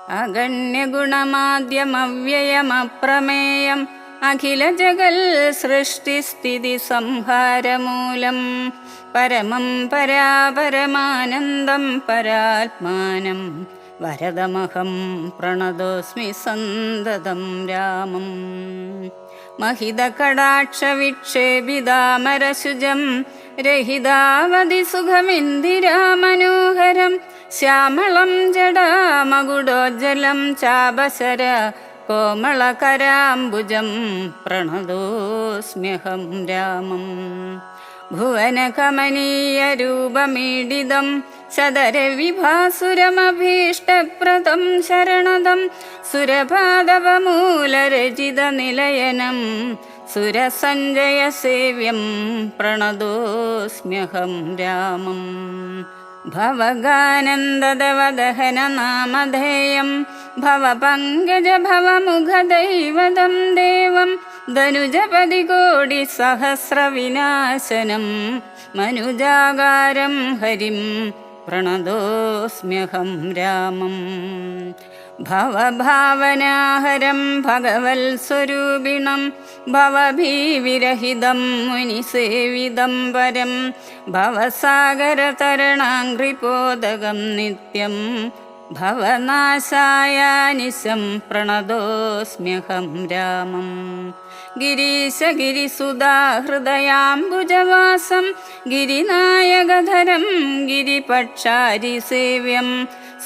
അഗണ്യഗുണമാദ്യമവ്യയമപ്രമേയം അഖില ജഗൽ സൃഷ്ടിസ്ഥിതി സംഹാരമൂലം പരമം പരാപരമാനന്ദം പരാത്മാനം വരദമഹം പ്രണതോസ്മി സന്തതം രാമം. മഹിതകടാക്ഷവിക്ഷേപിതാമരശുജം രഹിതാവധി സുഖമിന്ദിരാമനോഹരം ശ്യാമളം ജടാമകുടോജ്ജലം ചാപശര കോമളകരാംബുജം പ്രണതോസ്മ്യഹം രാമം. ഭുവനകമനീയരൂപമീഡിതം സദരവിഭാസുരമഭീഷ്ടപ്രദം ശരണദം സുരപാദവമൂലരചിതനിലയനം സുരസഞ്ജയസേവ്യം പ്രണതോസ്മ്യഹം രാമം. ഭവഗാനന്ദദവദഹനനാമധേയം ഭവപങ്കജഭവമുഖദൈവതം ദേവം ധനുജപതികോടിസഹസ്രവിനാശനം മനുജാകാരം ഹരിം പ്രണതോസ്മ്യഹം രാമം. ഭവഭാവനാഹരം ഭഗവത്സ്വരൂപിണം ഭവഭീവിരഹിതം മുനിസേവിതം പരം ഭവസാഗരതരണാംഘ്രിപോദകം നിത്യം ഭവനാശായാനിശം പ്രണതോസ്മ്യഹം രാമം. ഗിരീശഗിരിസുധാഹൃദയാംബുജവാസം ഗിരിനായകധരം ഗിരിപക്ഷാരിസേവ്യം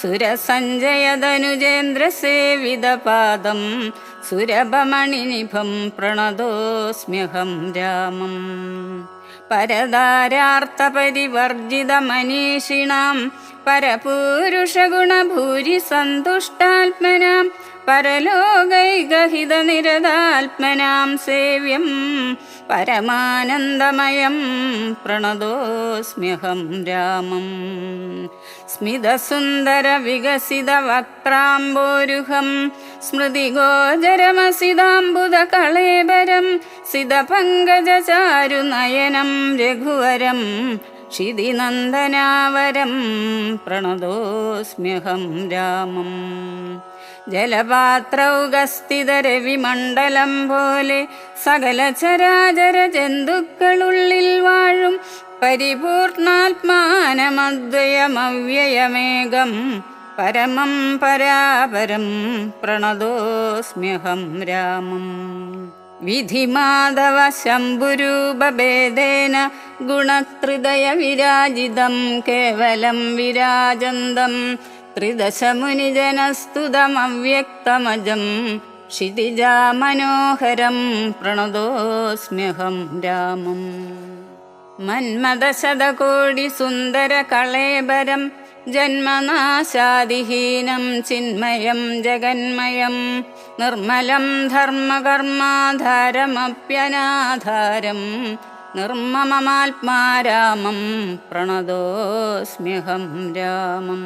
സുരസഞ്ജയതനുജേന്ദ്രസേവിതപാദം സുരഭമണിനിഭം പ്രണതോസ്മ്യഹം രാമം. പരതാരാർത്ഥപരിവർജിതമനീഷിണാം പരപൂരുഷഗുണഭൂരിസന്തുഷ്ടാത്മനാം പരലോകൈകഹിതനിരതാത്മനാം സേവ്യം പരമാനന്ദമയം പ്രണതോസ്മ്യഹം രാമം. സ്മിതസുന്ദരവികസിതവക്ത്രാംബോരുഹം സ്മൃതിഗോചരമസിതാംബുധകളേബരം സിതപങ്കജചാരുനയനം രഘുവരം ക്ഷിതിനന്ദനാവരം പ്രണതോസ്മ്യഹം രാമം. ജലപാത്രൗകസ്ഥിതരവിമണ്ഡലം പോലെ സകല ചരാചര ജന്തുക്കളുള്ളിൽ വാഴും പരിപൂർണാത്മാനമദ്വയമവ്യയമേകം പരമം പരാപരം പ്രണതോസ്മ്യഹം രാമം. വിധിമാധവ ശംഭുരൂപഭേദേന ഗുണത്രിദയ വിരാജിതം കേവലം വിരാജന്തം ത്രിദശമുനിജനസ്തുതമവ്യക്തമജം ക്ഷിതിജാമനോഹരം പ്രണതോസ്മ്യഹം രാമം. മന്മദശതകോടിസുന്ദരകളേബരം ജന്മനാശാദിഹീനം ചിന്മയം ജഗന്മയം നിർമ്മലം ധർമ്മകർമാധാരമപ്യനാധാരം നിർമ്മമമാത്മാരാമം പ്രണതോസ്മ്യഹം രാമം.